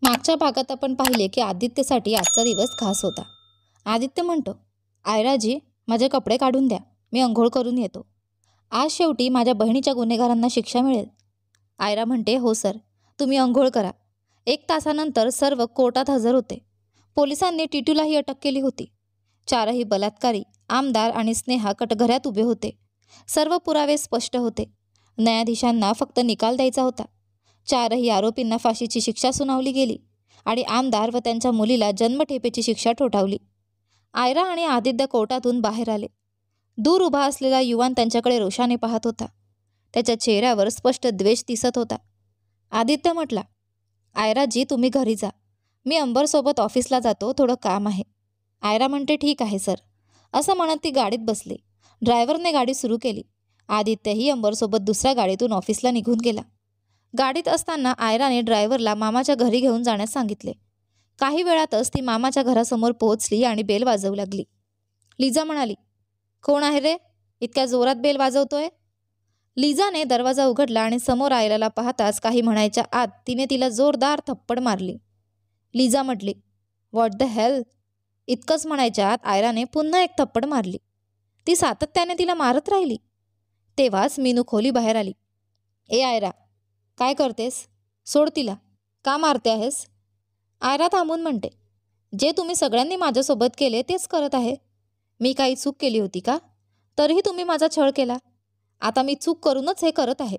मागच्या भागात आपण पाहिले की आदित्यसाठी आजचा दिवस खास होता. आदित्य म्हणतो, आयराजी, माझे कपडे काढून द्या, मी अंघोळ करून येतो. आज शेवटी माझ्या बहिणीच्या गुन्हेगारांना शिक्षा मिळेल. आयरा म्हणते, हो सर, तुम्ही अंघोळ करा. 1 तासानंतर सर्व कोर्टात हजर होते. पोलिसांनी टिटूलाही अटक केली होती. 4ही बलात्कारी, आमदार आणि स्नेहा कटघऱ्यात उभे होते. सर्व पुरावे स्पष्ट होते. न्यायाधीशांना फक्त निकाल द्यायचा होता. 4ही आरोपींना फाशीची शिक्षा सुनावली गेली आणि आमदार व त्यांच्या मुलीला जन्मठेपेची शिक्षा ठोठावली. आयरा आणि आदित्य कोर्टातून बाहेर आले. दूर उभा असलेला युवान त्यांच्याकडे रोषाने पाहत होता. त्याच्या चेहऱ्यावर स्पष्ट द्वेष दिसत होता. आदित्य म्हटला, आयराजी, तुम्ही घरी जा. मी अंबरसोबत ऑफिसला जातो, थोडं काम आहे. आयरा म्हणते, ठीक आहे सर. असं म्हणत ती गाडीत बसली. ड्रायव्हरने गाडी सुरू केली. आदित्यही अंबरसोबत दुसऱ्या गाडीतून ऑफिसला निघून गेला. गाडीत असताना आयराने ड्रायव्हरला मामाच्या घरी घेऊन जाण्यास सांगितले. काही वेळातच ती मामाच्या घरासमोर पोहोचली आणि बेल वाजवू लागली. लिझा म्हणाली, कोण आहे रे, इतक्या जोरात बेल वाजवतोय? लिझाने दरवाजा उघडला आणि समोर आयराला पाहताच काही म्हणायच्या आत तिने तिला जोरदार थप्पड मारली. लिझा म्हटली, व्हॉट द हेल? इतकंच म्हणायच्या आत आयराने पुन्हा एक थप्पड मारली. ती सातत्याने तिला मारत राहिली. तेव्हाच मीनू खोली बाहेर आली. ए आयरा, काय करतेस? सोड तिला. का मारते आहेस? आयरा थांबून म्हणते, जे तुम्ही सगळ्यांनी माझ्यासोबत केले तेच करत आहे. मी काही चूक केली होती का? तरीही तुम्ही माझा छळ केला. आता मी चूक करूनच हे करत आहे.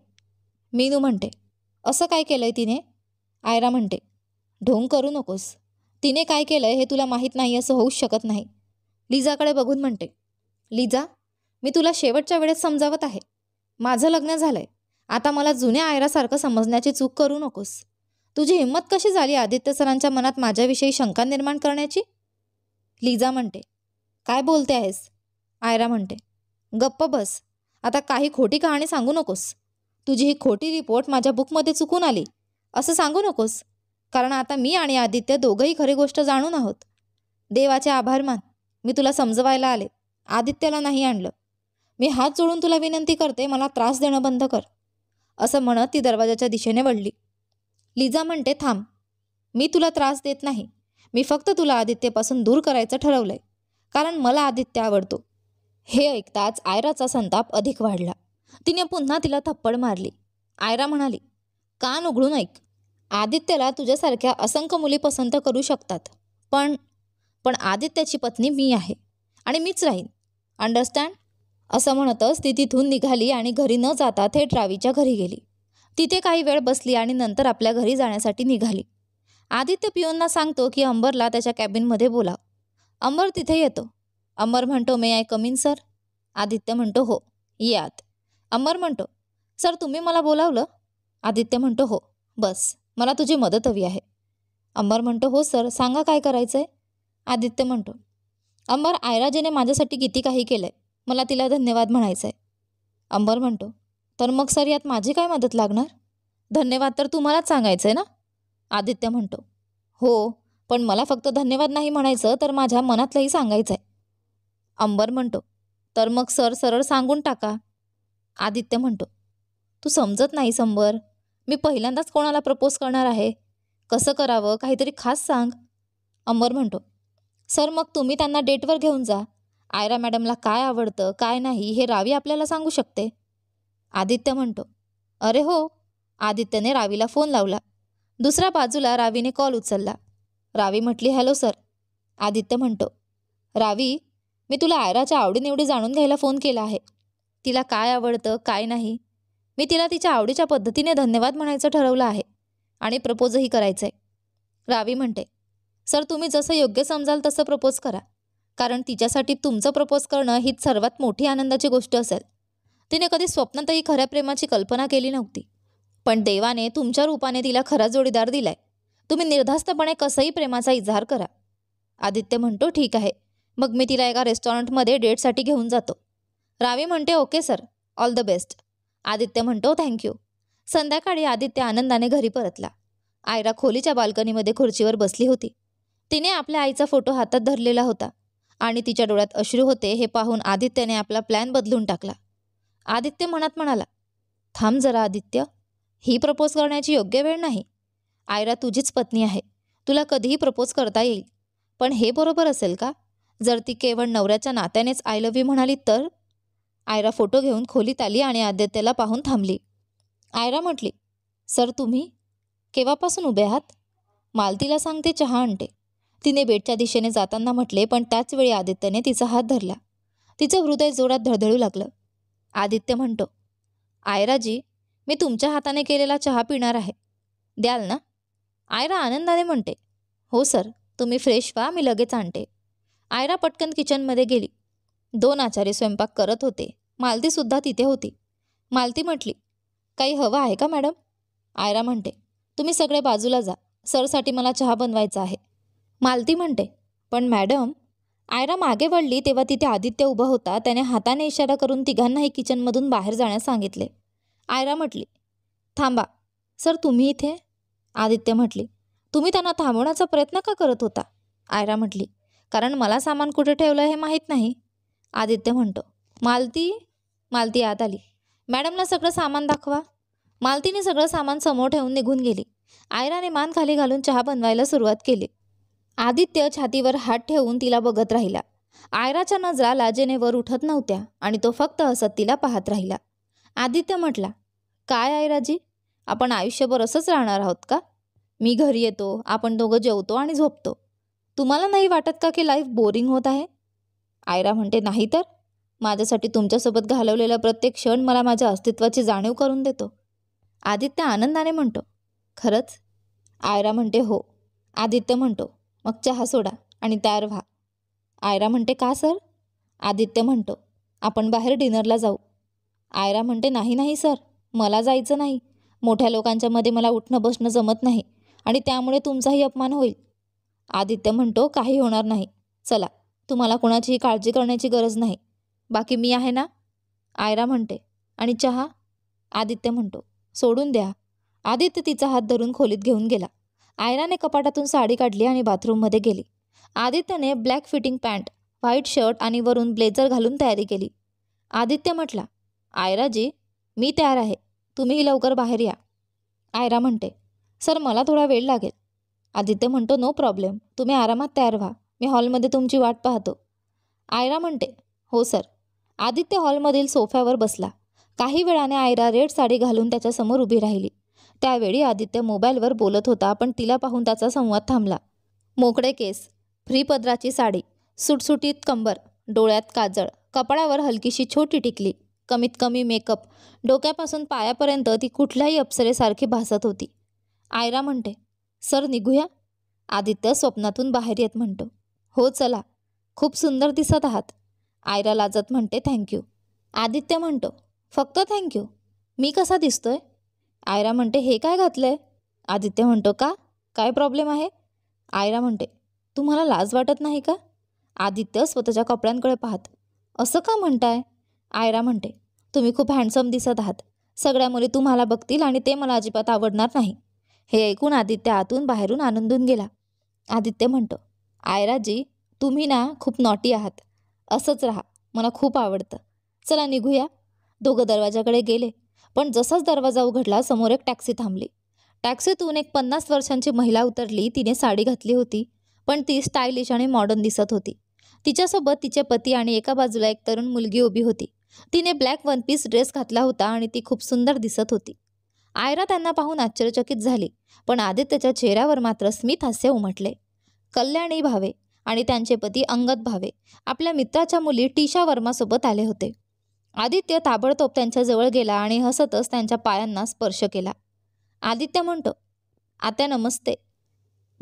मीनू म्हणते, असं काय केलंय तिने? आयरा म्हणते, ढोंग करू नकोस. तिने काय केलंय हे तुला माहीत नाही असं होऊच शकत नाही. लिझाकडे बघून म्हणते, लिझा, मी तुला शेवटच्या वेळेत समजावत आहे. माझं लग्न झालंय. आता मला जुन्या आयरासारखं समजण्याची चूक करू नकोस. तुझी हिंमत कशी झाली आदित्य सरांच्या मनात माझ्याविषयी शंका निर्माण करण्याची? लिझा म्हणते, काय बोलते आहेस? आयरा म्हणते, गप्प बस. आता काही खोटी कहाणी सांगू नकोस. तुझी ही खोटी रिपोर्ट माझ्या बुकमध्ये चुकून आली असं सांगू नकोस. कारण आता मी आणि आदित्य दोघंही खरी गोष्ट जाणून आहोत. देवाचे आभार मान. मी तुला समजवायला आले, आदित्यला नाही आणलं. मी हात जोडून तुला विनंती करते, मला त्रास देणं बंद कर. असं म्हणत ती दरवाजाच्या दिशेने वळली. लिझा म्हणते, थांब. मी तुला त्रास देत नाही. मी फक्त तुला आदित्यपासून दूर करायचं ठरवलंय, कारण मला आदित्य आवडतो. हे ऐकताच आयराचा संताप अधिक वाढला. तिने पुन्हा तिला थप्पड मारली. आयरा म्हणाली, कान उघडून ऐक. आदित्यला तुझ्यासारख्या असंख्य मुली पसंत करू शकतात, पण आदित्याची पत्नी मी आहे आणि मीच राहीन. अंडरस्टँड? असं म्हणतच ती तिथून निघाली आणि घरी न जाता थेट रावीच्या घरी गेली. तिथे काही वेळ बसली आणि नंतर आपल्या घरी जाण्यासाठी निघाली. आदित्य पिओनना सांगतो की अंबरला त्याच्या कॅबिनमध्ये बोलाव. अंबर तिथे येतो. अंबर म्हणतो, may I come in sir? Aditya म्हणतो, हो, ये आत. अंबर म्हणतो, सर, तुम्ही मला बोलावलं? आदित्य म्हणतो, हो, बस, मला तुझी मदत हवी आहे. अंबर म्हणतो, हो सर, सांगा काय करायचंय? आदित्य म्हणतो, अंबर, आयराजीने माझ्यासाठी किती काही केलंय, मला तिला धन्यवाद म्हणायचंय. अंबर म्हणतो, तर मग सर, यात माझी काय मदत लागणार? धन्यवाद तर तुम्हालाच सांगायचंय ना? आदित्य म्हणतो, हो, पण मला फक्त धन्यवाद नाही म्हणायचं, तर माझ्या मनातलंही सांगायचंय. अंबर म्हणतो, तर मग सर, सरळ सांगून टाका. आदित्य म्हणतो, तू समजत नाहीस अंबर. मी पहिल्यांदाच कोणाला प्रपोज करणार आहे. कसं करावं, काहीतरी खास सांग. अंबर म्हणतो, सर, मग तुम्ही त्यांना डेटवर घेऊन जा. आयरा मॅडमला काय आवडतं काय नाही हे रावी आपल्याला सांगू शकते. आदित्य म्हणतो, अरे हो. आदित्यने रावीला फोन लावला. दुसऱ्या बाजूला रावीने कॉल उचलला. रावी म्हटली, हॅलो सर. आदित्य म्हणतो, रावी, मी तुला आयराच्या आवडीनिवडी जाणून घ्यायला फोन केला आहे. तिला काय आवडतं काय नाही. मी तिला तिच्या आवडीच्या पद्धतीने धन्यवाद म्हणायचं ठरवलं आहे आणि प्रपोजही करायचं आहे. रावी म्हणते, सर, तुम्ही जसं योग्य समजाल तसं प्रपोज करा, कारण तिच्यासाठी तुमचं प्रपोज करणं हीच सर्वात मोठी आनंदाची गोष्ट असेल. तिने कधी स्वप्नातही खऱ्या प्रेमाची कल्पना केली नव्हती, पण देवाने तुमच्या रूपाने तिला खरा जोडीदार दिलाय. तुम्ही निर्धास्तपणे कसंही प्रेमाचा इजहार करा. आदित्य म्हणतो, ठीक आहे, मग मी तिला एका रेस्टॉरंटमध्ये डेटसाठी घेऊन जातो. रावी म्हणते, okay sir, all the best. Aditya म्हणतो, थँक्यू. संध्याकाळी आदित्य आनंदाने घरी परतला. आयरा खोलीच्या बाल्कनीमध्ये खुर्चीवर बसली होती. तिने आपल्या आईचा फोटो हातात धरलेला होता आणि तिच्या डोळ्यात अश्रू होते. हे पाहून आदित्यने आपला प्लॅन बदलून टाकला. आदित्य मनात म्हणाला, थांब जरा आदित्य, ही प्रपोज करण्याची योग्य वेळ नाही. आयरा तुझीच पत्नी आहे. तुला कधीही प्रपोज करता येईल. पण हे बरोबर असेल का? जर ती केवळ नवऱ्याच्या नात्यानेच आय लव्ह यू म्हणाली तर? आयरा फोटो घेऊन खोलीत आली आणि आदित्यला पाहून थांबली. आयरा म्हटली, सर तुम्ही केव्हापासून उभे आहात? मालतीला सांगते चहा आणते, तिने बेडच्या दिशेने जाताना म्हटले. पण त्याच वेळी आदित्यने तिचा हात धरला. तिचं हृदय जोरात धडधडू लागलं. आदित्य म्हणतो, आयराजी, मी तुमच्या हाताने केलेला चहा पिणार आहे, द्याल ना? आयरा आनंदाने म्हणते, हो सर, तुम्ही फ्रेश व्हा, मी लगेच आणते. आयरा पटकन किचनमध्ये गेली. 2 आचारी स्वयंपाक करत होते. मालतीसुद्धा तिथे होती. मालती म्हटली, काही हवं आहे का मॅडम? आयरा म्हणते, तुम्ही सगळे बाजूला जा, सरसाठी मला चहा बनवायचा आहे. मालती म्हणते, पण मॅडम. आयरा मागे वळली तेव्हा तिथे आदित्य उभा होता. त्याने हाताने इशारा करून तिघांनाही किचनमधून बाहेर जाण्यास सांगितले. आयरा म्हटली, थांबा सर, तुम्ही इथे? आदित्य म्हटली, तुम्ही त्यांना थांबवण्याचा प्रयत्न का करत होता? आयरा म्हटली, कारण मला सामान कुठे ठेवलं हे माहीत नाही. आदित्य म्हणतो, मालती. मालती आत आली. मॅडमला सगळं सामान दाखवा. मालतीने सगळं सामान समोर ठेवून निघून गेली. आयराने मान खाली घालून चहा बनवायला सुरुवात केली. आदित्य छातीवर हात ठेवून तिला बघत राहिला. आयराच्या नजरा लाजेने वर उठत नव्हत्या आणि तो फक्त हसत तिला पाहत राहिला. आदित्य म्हटला, काय आयराजी, आपण आयुष्यभर असंच राहणार आहोत का? मी घरी येतो, आपण दोघं जेवतो आणि झोपतो. तुम्हाला नाही वाटत का की लाईफ बोरिंग होत आहे? आयरा म्हणते, नाही तर. माझ्यासाठी तुमच्यासोबत घालवलेला प्रत्येक क्षण मला माझ्या अस्तित्वाची जाणीव करून देतो. आदित्य आनंदाने म्हणतो, खरंच? आयरा म्हणते, हो. आदित्य म्हणतो, मग चहा सोडा आणि तयार व्हा. आयरा म्हणते, का सर? आदित्य म्हणतो, आपण बाहेर डिनरला जाऊ. आयरा म्हणते, नाही नाही सर, मला जायचं नाही. मोठ्या लोकांच्या मध्ये मला उठणं बसणं जमत नाही आणि त्यामुळे तुमचाही अपमान होईल. आदित्य म्हणतो, काही होणार नाही. चला, तुम्हाला कोणाचीही काळजी करण्याची गरज नाही. बाकी मी आहे ना? आयरा म्हणते, आणि चहा? आदित्य म्हणतो, सोडून द्या. आदित्य तिचा हात धरून खोलीत घेऊन गेला. आयराने कपाटातून साडी काढली आणि बाथरूममध्ये गेली. आदित्यने black fitting pant, white shirt आणि वरून ब्लेझर घालून तयारी केली. आदित्य म्हटला, आयराजी, मी तयार आहे, तुम्हीही लवकर बाहेर या. आयरा म्हणते, सर मला थोडा वेळ लागेल. आदित्य म्हणतो, नो प्रॉब्लेम, तुम्ही आरामात तयार व्हा, मी हॉलमध्ये तुमची वाट पाहतो. आयरा म्हणते, हो सर. आदित्य हॉलमधील सोफ्यावर बसला. काही वेळाने आयरा रेड साडी घालून त्याच्यासमोर उभी राहिली. त्यावेळी आदित्य मोबाईलवर बोलत होता, पण तिला पाहून त्याचा संवाद थांबला. मोकळे केस, फ्री पदराची साडी, सुटसुटीत कंबर, डोळ्यात काजळ, कपाळावर हलकीशी छोटी टिकली, कमीत कमी मेकअप, डोक्यापासून पायापर्यंत ती कुठल्याही अप्सरेसारखी भासत होती. आयरा म्हणते, सर निघूया? आदित्य स्वप्नातून बाहेर येत म्हणतो, हो चला, खूप सुंदर दिसत आहात. आयरा लाजत म्हणते, थँक्यू. आदित्य म्हणतो, फक्त थँक्यू? मी कसा दिसतोय? आयरा म्हणते, हे काय घातलंय? आदित्य म्हणतो, का? काय प्रॉब्लेम आहे? आयरा म्हणते, तुम्हाला लाज वाटत नाही का? आदित्य स्वतःच्या कपड्यांकडे पाहत, असं का म्हणताय? आयरा म्हणते, तुम्ही खूप हँडसम दिसत आहात. सगळ्या मुली तुम्हाला बघतील आणि ते मला अजिबात आवडणार नाही. हे ऐकून आदित्य आतून बाहेरून आनंदून गेला. आदित्य म्हणतो, आयराजी, तुम्ही ना खूप नॉटी आहात. असंच राहा, मला खूप आवडतं. चला निघूया. दोघं दरवाजाकडे गेले. पण जसाच दरवाजा उघडला, समोर एक टॅक्सी थांबली. टॅक्सीतून एक 50 वर्षांची महिला उतरली. तिने साडी घातली होती, पण ती स्टायलिश आणि मॉडर्न दिसत होती. तिच्यासोबत तिचे पती आणि एका बाजूला एक तरुण मुलगी उभी होती. तिने ब्लॅक वन पीस ड्रेस घातला होता आणि ती खूप सुंदर दिसत होती. आयरा त्यांना पाहून आश्चर्यचकित झाली, पण आदित्यच्या चेहऱ्यावर मात्र स्मित हास्य उमटले. कल्याणी भावे आणि त्यांचे पती अंगद भावे आपल्या मित्राच्या मुली टीशा वर्मासोबत आले होते. आदित्य ताबडतोब त्यांच्याजवळ गेला आणि हसतच त्यांच्या पायांना स्पर्श केला. आदित्य म्हणतो, आत्या नमस्ते.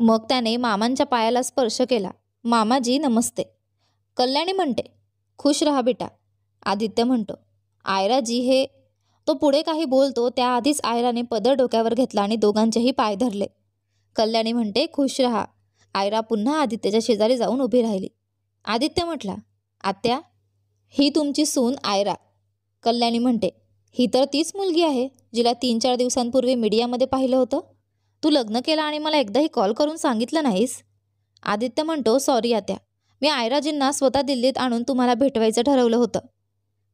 मग त्याने मामांच्या पायाला स्पर्श केला. मामाजी नमस्ते. कल्याणी म्हणते, खुश रहा बेटा. आदित्य म्हणतो, आयराजी हे. तो पुढे काही बोलतो त्याआधीच आयराने पदर डोक्यावर घेतला आणि दोघांचेही पाय धरले. कल्याणी म्हणते, खुश रहा. आयरा पुन्हा आदित्यच्या शेजारी जाऊन उभी राहिली. आदित्य म्हटला, आत्या, ही तुमची सून आयरा. कल्याणी म्हणते, ही तर तीच मुलगी आहे जिला 3-4 दिवसांपूर्वी मीडियामध्ये पाहिलं होतं. तू लग्न केलं आणि मला एकदाही कॉल करून सांगितलं नाहीस. आदित्य म्हणतो, सॉरी आत्या, मी आयराजींना स्वतः दिल्लीत आणून तुम्हाला भेटवायचं ठरवलं होतं.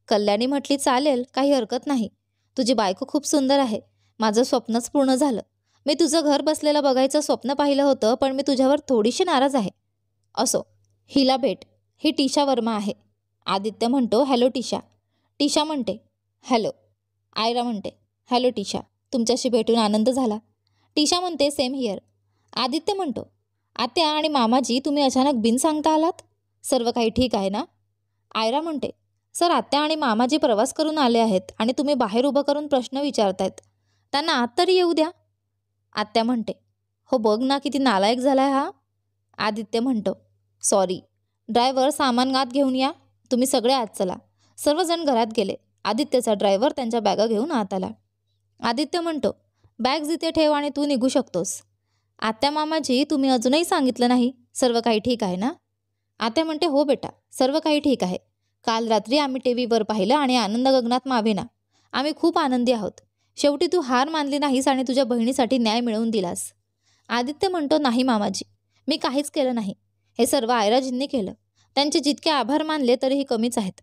कल्याणी म्हटली, चालेल, काही हरकत नाही. तुझी बायको खूप सुंदर आहे. माझं स्वप्नच पूर्ण झालं. मी तुझं घर बसलेलं बघायचं स्वप्न पाहिलं होतं, पण मी तुझ्यावर थोडीशी नाराज आहे. असो, हिला भेट. ही टिशा वर्मा आहे. आदित्य म्हणतो, हॅलो टिशा. टिशा म्हणते, हॅलो. आयरा म्हणते, हॅलो टिशा, तुमच्याशी भेटून आनंद झाला. टिशा म्हणते, सेम हिअर. आदित्य म्हणतो, आत्या आणि मामाजी, तुम्ही अचानक बिन सांगता आलात? सर्व काही ठीक आहे ना? आयरा म्हणते, सर, आत्या आणि मामाजी प्रवास करून आले आहेत आणि तुम्ही बाहेर उभं करून प्रश्न विचारतायत. त्यांना आत तरी येऊ द्या. आत्या म्हणते, हो बघ ना किती नालायक झालाय हा. आदित्य म्हणतो, सॉरी. ड्रायव्हर, सामान आत घेऊन या. तुम्ही सगळे आत चला. सर्वजण घरात गेले. आदित्यचा ड्रायव्हर त्यांच्या बॅगा घेऊन आत आला. आदित्य म्हणतो, बॅग्स इथे ठेव आणि तू निघू शकतोस. आत्या, मामाजी, तुम्ही अजूनही सांगितलं नाही. सर्व काही ठीक आहे ना? आत्या म्हणते, हो बेटा, सर्व काही ठीक आहे. काल रात्री आम्ही टीव्हीवर पाहिलं आणि आनंद गगनात मावेना. आम्ही खूप आनंदी आहोत. शेवटी तू हार मानली नाहीस आणि तुझ्या बहिणीसाठी न्याय मिळवून दिलास. आदित्य म्हणतो, नाही मामाजी, मी काहीच केलं नाही. हे सर्व आयराजींनी केलं. त्यांचे जितके आभार मानले तरीही कमीच आहेत.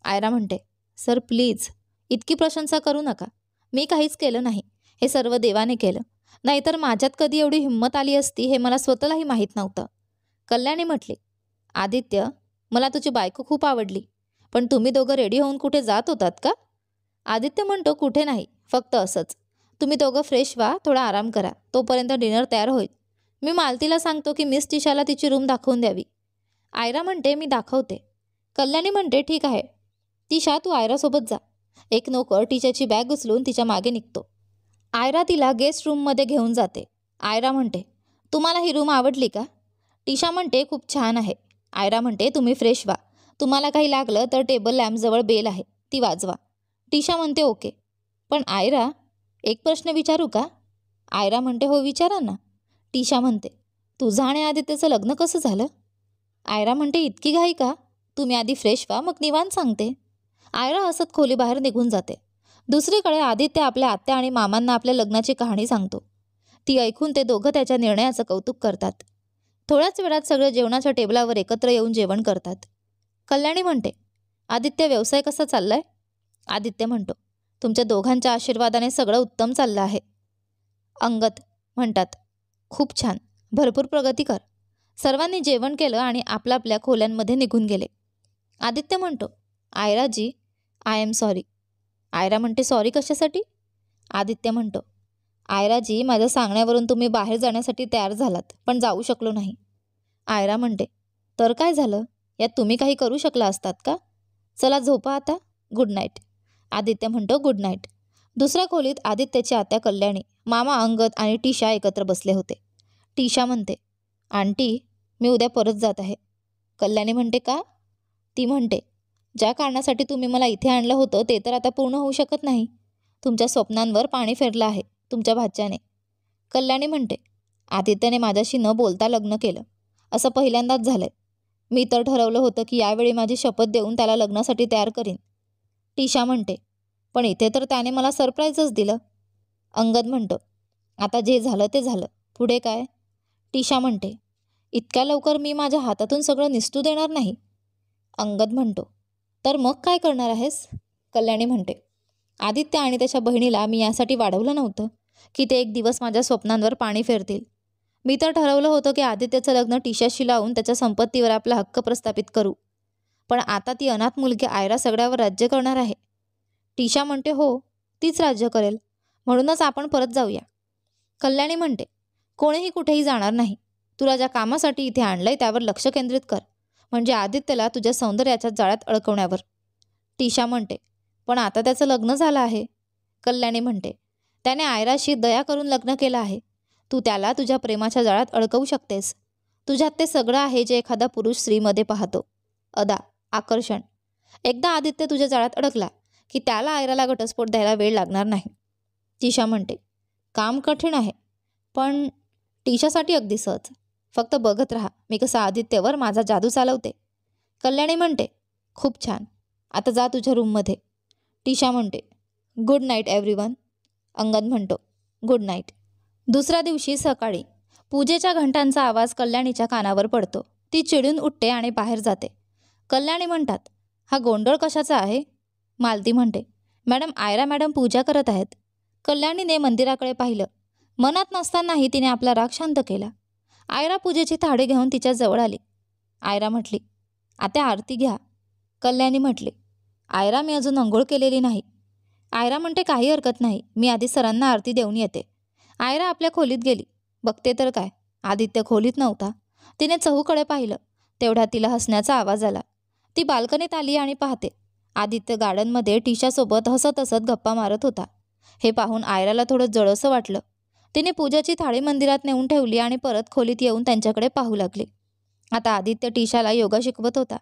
आयरा म्हणते, सर प्लीज, इतकी प्रशंसा करू नका. मी काहीच केलं नाही. हे सर्व देवाने केलं. नाहीतर माझ्यात कधी एवढी हिंमत आली असती हे मला स्वतःलाही माहीत नव्हतं. कल्याणी म्हटली, आदित्य, मला तुझी बायको खूप आवडली. पण तुम्ही दोघं रेडी होऊन कुठे जात होतात का? आदित्य म्हणतो, कुठे नाही, फक्त असंच. तुम्ही दोघं फ्रेश व्हा, थोडा आराम करा. तोपर्यंत डिनर तयार होईल. मी मालतीला सांगतो की मिस टिशाला तिची रूम दाखवून द्यावी. आयरा म्हणते, मी दाखवते. कल्याणी म्हणते, ठीक आहे. टिशा, तू आयरासोबत जा. एक नोकर टिशाची बॅग उचलून तिच्या मागे निघतो. आयरा तिला गेस्ट रूममध्ये घेऊन जाते. आयरा म्हणते, तुम्हाला ही रूम आवडली का? टिशा म्हणते, खूप छान आहे. आयरा म्हणते, तुम्ही फ्रेश व्हा. तुम्हाला काही लागलं तर टेबल लॅम्पजवळ बेल आहे, ती वाजवा. टिशा म्हणते, ओके. पण आयरा, एक प्रश्न विचारू का? आयरा म्हणते, हो विचारा ना. टिशा म्हणते, तुझं आणि आदित्यचं लग्न कसं झालं? आयरा म्हणते, इतकी घाई का? तुम्ही आधी फ्रेश व्हा, मग निवांत सांगते. आयरा हसत खोलीबाहेर निघून जाते. दुसरीकडे आदित्य आपल्या आत्या आणि मामांना आपल्या लग्नाची कहाणी सांगतो. ती ऐकून ते दोघं त्याच्या निर्णयाचं कौतुक करतात. थोड्याच वेळात सगळे जेवणाच्या टेबलावर एकत्र येऊन जेवण करतात. कल्याणी म्हणते, आदित्य, व्यवसाय कसा चाललाय? आदित्य म्हणतो, तुमच्या दोघांच्या आशीर्वादाने सगळं उत्तम चाललं आहे. अंगद म्हणतात, खूप छान, भरपूर प्रगती कर. सर्वांनी जेवण केलं आणि आपल्या खोल्यांमध्ये निघून गेले. आदित्य म्हणतो, आयराजी, आय एम सॉरी. आयरा म्हणते, सॉरी कशासाठी? आदित्य म्हणतो, आयराजी, माझ्या सांगण्यावरून तुम्ही बाहेर जाण्यासाठी तयार झालात, पण जाऊ शकलो नाही. आयरा म्हणते, तर काय झालं? यात तुम्ही काही करू शकला असतात का? चला झोपा आता. Good night. आदित्य म्हणतो, गुड नाईट. दुसऱ्या खोलीत आदित्यची आत्या कल्याणी, मामा अंगद आणि टिशा एकत्र बसले होते. टिशा म्हणते, आंटी, मी उद्या परत जात आहे. कल्याणी म्हणते, का? ती म्हणते, ज्या कारणासाठी तुम्ही मला इथे आणलं होतं ते तर आता पूर्ण होऊ शकत नाही. तुमच्या स्वप्नांवर पाणी फेरलं आहे तुमच्या भाच्याने. कल्याणी म्हणते, आदित्यने माझ्याशी न बोलता लग्न केलं, असं पहिल्यांदाच झालंय. मी तर ठरवलं होतं की यावेळी माझी शपथ देऊन त्याला लग्नासाठी तयार करीन. टिशा म्हणते, पण इथे तर त्याने मला सरप्राईजच दिलं. अंगद म्हणतो, आता जे झालं ते झालं, पुढे काय? टिशा म्हणते, इतक्या लवकर मी माझ्या हातातून सगळं निसटू देणार नाही. अंगद म्हणतो, तर मग काय करणार आहेस? कल्याणी म्हणते, आदित्य आणि त्याच्या बहिणीला मी यासाठी वाढवलं नव्हतं की ते एक दिवस माझ्या स्वप्नांवर पाणी फेरतील. मी तर ठरवलं होतं की आदित्यचं लग्न टिशाशी लावून त्याच्या संपत्तीवर आपला हक्क प्रस्थापित करू. पण आता ती अनाथ मुलगी आयरा सगळ्यावर राज्य करणार आहे. टिशा म्हणते, हो, तीच राज्य करेल. म्हणूनच आपण परत जाऊया. कल्याणी म्हणते, कोणीही कुठेही जाणार नाही. तुला ज्या कामासाठी इथे आणलंय त्यावर लक्ष केंद्रित कर, म्हणजे आदित्यला तुझ्या सौंदर्याच्या जाळ्यात अडकवण्यावर. टिशा म्हणते, पण आता त्याचं लग्न झालं आहे. कल्याणी म्हणते, त्याने आयराशी दया करून लग्न केलं आहे. तू त्याला तुझ्या प्रेमाच्या जाळ्यात अडकवू शकतेस. तुझ्यात ते सगळं आहे जे एखादा पुरुष स्त्रीमध्ये पाहतो. अदा, आकर्षण. एकदा आदित्य तुझ्या जाळ्यात अडकला की त्याला आयराला घटस्फोट द्यायला वेळ लागणार नाही. टिशा म्हणते, काम कठीण आहे, पण टिशासाठी अगदी सहज. फक्त बघत राहा मी कसा आदित्यवर माझा जादू चालवते. कल्याणी म्हणते, खूप छान, आता जा तुझ्या रूममध्ये. टिशा म्हणते, गुड नाईट एव्हरीवन. अंगद म्हणतो, गुड नाईट. दुसऱ्या दिवशी सकाळी पूजेच्या घंटांचा आवाज कल्याणीच्या कानावर पडतो. ती चिडून उठते आणि बाहेर जाते. कल्याणी म्हणतात, हा गोंधळ कशाचा आहे? मालती म्हणते, मॅडम, आयरा मॅडम पूजा करत आहेत. कल्याणीने मंदिराकडे पाहिलं. मनात नसतानाही तिने आपला राग शांत केला. आयरा पूजेची थाळी घेऊन तिच्या जवळ आली. आयरा म्हटली, आत्या आरती घ्या. कल्याणी म्हटली, आयरा मी अजून अंघोळ केलेली नाही. आयरा म्हणते काही हरकत नाही, मी आधी सरांना आरती देऊन येते. आयरा आपल्या खोलीत गेली. बघते तर काय, आदित्य खोलीत नव्हता. तिने चहूकडे पाहिलं. तेवढ्यात तिला हसण्याचा आवाज आला. ती बाल्कनीत आली आणि पाहते, आदित्य गार्डनमध्ये टीशासोबत हसत हसत गप्पा मारत होता. हे पाहून आयराला थोडं जळसं वाटलं. तिने पूजाची थाळी मंदिरात नेऊन ठेवली आणि परत खोलीत येऊन त्यांच्याकडे पाहू लागली. आता आदित्य टीशाला योगा शिकवत होता.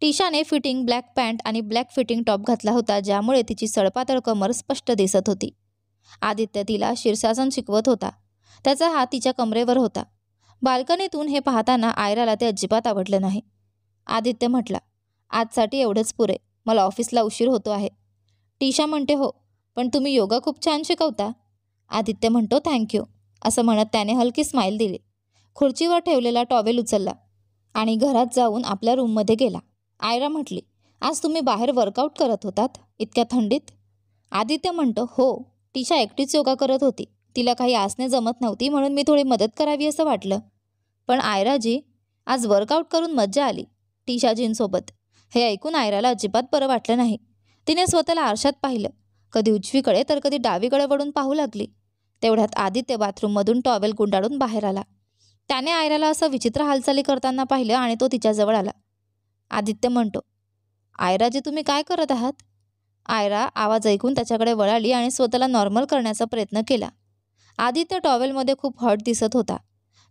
टीशाने फिटिंग ब्लॅक पॅन्ट आणि ब्लॅक फिटिंग टॉप घातला होता, ज्यामुळे तिची सडपातळ कमर स्पष्ट दिसत होती. आदित्य तिला शीर्षासन शिकवत होता. त्याचा हात तिच्या कमरेवर होता. बाल्कनीतून हे पाहताना आयराला ते अजिबात आवडलं नाही. आदित्य म्हटला, आजसाठी एवढंच पुरे, मला ऑफिसला उशीर होतो आहे. टीशा म्हणते, हो पण तुम्ही योगा खूप छान शिकवता. आदित्य म्हणतो, थँक्यू. असं म्हणत त्याने हलकी स्माईल दिली. खुर्चीवर ठेवलेला टॉवेल उचलला आणि घरात जाऊन आपल्या रूममध्ये गेला. आयरा म्हटली, आज तुम्ही बाहेर वर्कआउट करत होतात इतक्या थंडीत? आदित्य म्हणतो, हो, टीशा एकटीच योगा करत होती. तिला काही आसने जमत नव्हती म्हणून मी थोडी मदत करावी असं वाटलं. पण आयराजी, आज वर्कआउट करून मज्जा आली टीशाजींसोबत. हे ऐकून आयराला अजिबात बरं वाटलं नाही. तिने स्वतःला आरशात पाहिलं. कधी उजवीकडे तर कधी डावीकडे वळून पाहू लागली. तेवढ्यात आदित्य बाथरूममधून टॉवेल गुंडाळून बाहेर आला. त्याने आयराला असं विचित्र हालचाली करताना पाहिलं आणि तो तिच्याजवळ आला. आदित्य म्हणतो, आयराजी तुम्ही काय करत आहात? आयरा आवाज ऐकून त्याच्याकडे वळाली आणि स्वतःला नॉर्मल करण्याचा प्रयत्न केला. आदित्य टॉवेलमध्ये खूप हॉट दिसत होता.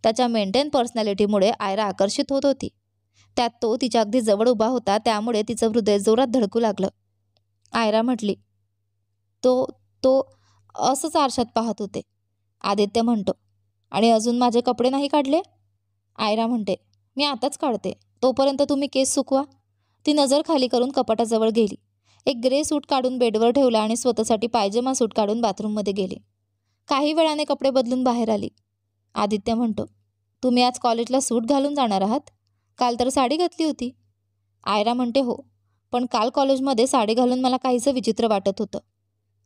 त्याच्या मेंटेन पर्सनॅलिटीमुळे आयरा आकर्षित होत होती. त्यात तो तिच्या अगदी जवळ उभा होता, त्यामुळे तिचं हृदय जोरात धडकू लागलं. आयरा म्हटली, तो असंच आरशात पाहत होते. आदित्य म्हणतो, आणि अजून माझे कपडे नाही काढले? आयरा म्हणते, मी आताच काढते, तोपर्यंत तुम्ही केस सुकवा. ती नजर खाली करून कपाटाजवळ गेली. एक ग्रे सूट काढून बेडवर ठेवला आणि स्वतःसाठी पायजमा सूट काढून बाथरूममध्ये गेली. काही वेळाने कपडे बदलून बाहेर आली. आदित्य म्हणतो, तुम्ही आज कॉलेजला सूट घालून जाणार आहात? काल तर साडी घातली होती. आयरा म्हणते, हो, पण काल कॉलेजमध्ये साडी घालून मला काहीसं विचित्र वाटत होतं.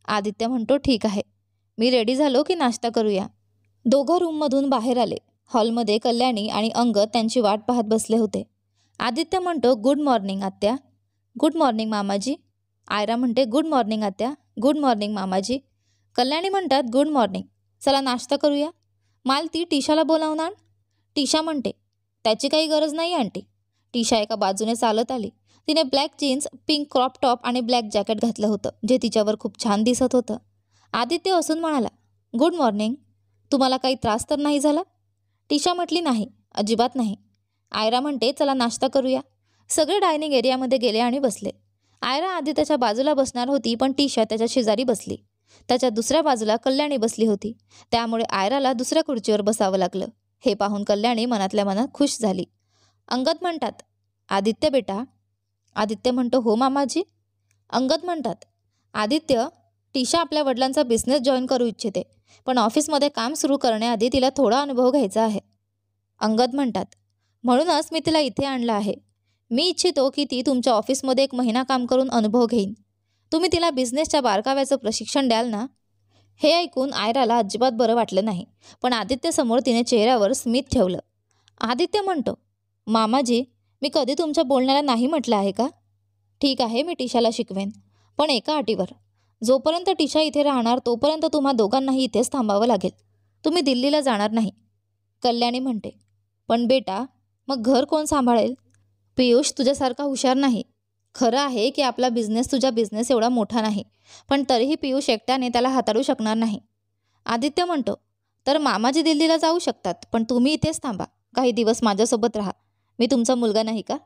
आदित्य म्हणतो, ठीक आहे, मी रेडी झालो की नाश्ता करूया. दोघं रूममधून बाहेर आले. हॉलमध्ये कल्याणी आणि अंगद त्यांची वाट पाहत बसले होते. आदित्य म्हणतो, गुड मॉर्निंग आत्या. गुड मॉर्निंग मामाजी. आयरा म्हणते, गुड मॉर्निंग आत्या. गुड मॉर्निंग मामाजी. कल्याणी म्हणतात, गुड मॉर्निंग. चला नाश्ता करूया. मालती, टीशाला बोलावून आण. टीशा म्हणते, त्याची काही गरज नाही आंटी. टीशा एका बाजूने चालत आली. तिने black jeans, pink crop top आणि ब्लॅक जॅकेट घातलं होतं, जे तिच्यावर खूप छान दिसत होतं. आदित्य हसून म्हणाला, गुड मॉर्निंग. तुम्हाला काही त्रास तर नाही झाला? टीशा म्हटली, नाही, अजिबात नाही. आयरा म्हणते, चला नाश्ता करूया. सगळे डायनिंग एरियामध्ये गेले आणि बसले. आयरा आदित्यच्या बाजूला बसणार होती, पण टीशा त्याच्या शेजारी बसली. त्याच्या दुसऱ्या बाजूला कल्याणी बसली होती, त्यामुळे आयराला दुसऱ्या खुर्चीवर बसावं लागलं. हे पाहून कल्याणी मनातल्या मनात खुश झाली. अंगद म्हणतात, आदित्य बेटा. आदित्य म्हणतो, हो मामाजी. अंगद म्हणतात, आदित्य, टीशा आपल्या वडिलांचा बिझनेस जॉईन करू इच्छिते, पण ऑफिसमध्ये काम सुरू करण्याआधी तिला थोडा अनुभव घ्यायचा आहे. अंगद म्हणतात, म्हणूनच मी तिला इथे आणलं आहे. मी इच्छितो की ती तुमच्या ऑफिसमध्ये 1 महिना काम करून अनुभव घेईन. तुम्ही तिला बिझनेसच्या बारकाव्याचं प्रशिक्षण द्याल ना? हे ऐकून आयराला अजिबात बरं वाटलं नाही, पण आदित्यसमोर तिने चेहऱ्यावर स्मित ठेवलं. आदित्य म्हणतो, मामाजी, मी कधी तुमच्या बोलण्याला नाही म्हटलं आहे का? ठीक आहे, मी टीशाला शिकवेन, पण एका अटीवर. जोपर्यंत टीशा इथे राहणार तोपर्यंत तुम्हा दोघांनाही इथेच थांबावं लागेल. तुम्ही दिल्लीला जाणार नाही. कल्याणी म्हणते, पण बेटा, मग घर कोण सांभाळेल? पियुष तुझ्यासारखा हुशार नाही. खरं आहे की आपला बिझनेस तुझ्या बिझनेस एवढा मोठा नाही, पण तरीही पियुष एकट्याने त्याला हाताळू शकणार नाही. आदित्य म्हणतो, तर मामाजी दिल्लीला जाऊ शकतात, पण तुम्ही इथेच थांबा. काही दिवस माझ्यासोबत राहा. मी तुमचा मुलगा नाही का?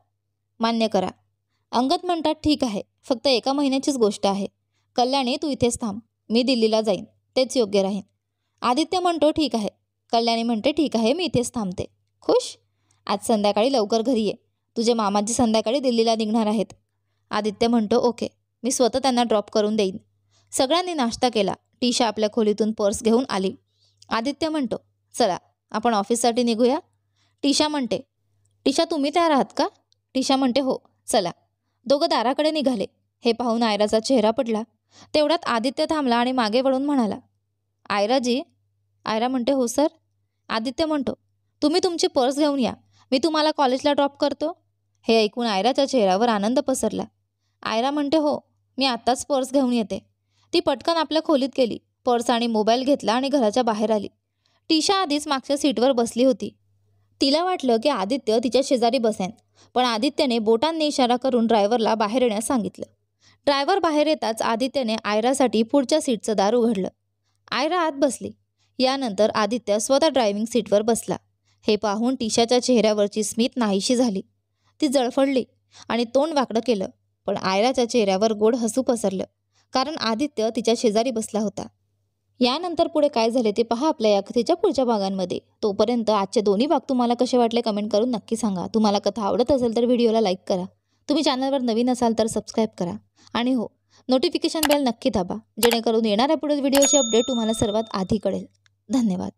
मान्य करा. अंगद म्हणतात, ठीक आहे, फक्त 1 महिन्याचीच गोष्ट आहे. कल्याणी, तू इथेच थांब. मी दिल्लीला जाईन, तेच योग्य राहीन. आदित्य म्हणतो, ठीक आहे. कल्याणी म्हणते, ठीक आहे, मी इथेच थांबते. खुश? आज संध्याकाळी लवकर घरी ये. तुझे मामाजी संध्याकाळी दिल्लीला निघणार आहेत. आदित्य म्हणतो, ओके, मी स्वतः त्यांना ड्रॉप करून देईन. सगळ्यांनी नाश्ता केला. टीशा आपल्या खोलीतून पर्स घेऊन आली. आदित्य म्हणतो, चला आपण ऑफिससाठी निघूया. टीशा म्हणते, टीशा तुम्ही तयार आहात का? टीशा म्हणते, हो, चला. दोघं दाराकडे निघाले. हे पाहून आयराचा चेहरा पडला. तेवढ्यात आदित्य थांबला आणि मागे वळून म्हणाला, आयराजी. आयरा म्हणते, हो सर. आदित्य म्हणतो, तुम्ही तुमची पर्स घेऊन या, मी तुम्हाला कॉलेजला ड्रॉप करतो. हे ऐकून आयराच्या चेहऱ्यावर आनंद पसरला. आयरा म्हणते, हो, मी आत्ताच पर्स घेऊन येते. ती पटकन आपल्या खोलीत गेली, पर्स आणि मोबाईल घेतला आणि घराच्या बाहेर आली. टीशा आधीच मागच्या सीटवर बसली होती. तिला वाटलं की आदित्य तिच्या शेजारी बसेन, पण आदित्यने बोटांनी इशारा करून ड्रायव्हरला बाहेर येण्यास सांगितलं. ड्रायव्हर बाहेर येताच आदित्यने आयरासाठी पुढच्या सीटचं दार उघडलं. आयरा आत बसली. यानंतर आदित्य स्वतः ड्रायव्हिंग सीटवर बसला. हे पाहून टीशाच्या चेहऱ्यावरची स्मित नाहीशी झाली. ती जळफळली आणि तोंड वाकडं केलं, पण आयराच्या चेहऱ्यावर गोड हसू पसरलं, कारण आदित्य तिच्या शेजारी बसला होता. यानंतर पुढे काय झाले ते पहा आपल्या या कथेच्या पुढच्या भागांमध्ये. तोपर्यंत आजचे दोन्ही भाग तुम्हाला कसे वाटले कमेंट करून नक्की सांगा. तुम्हाला कथा आवडत असेल तर व्हिडिओला लाईक करा. तुम्ही चॅनलवर नवीन असाल तर सबस्क्राईब करा. आणि हो, नोटिफिकेशन बेल नक्की दाबा, जेणेकरून येणाऱ्या पुढील व्हिडिओची अपडेट तुम्हाला सर्वात आधी कळेल. धन्यवाद.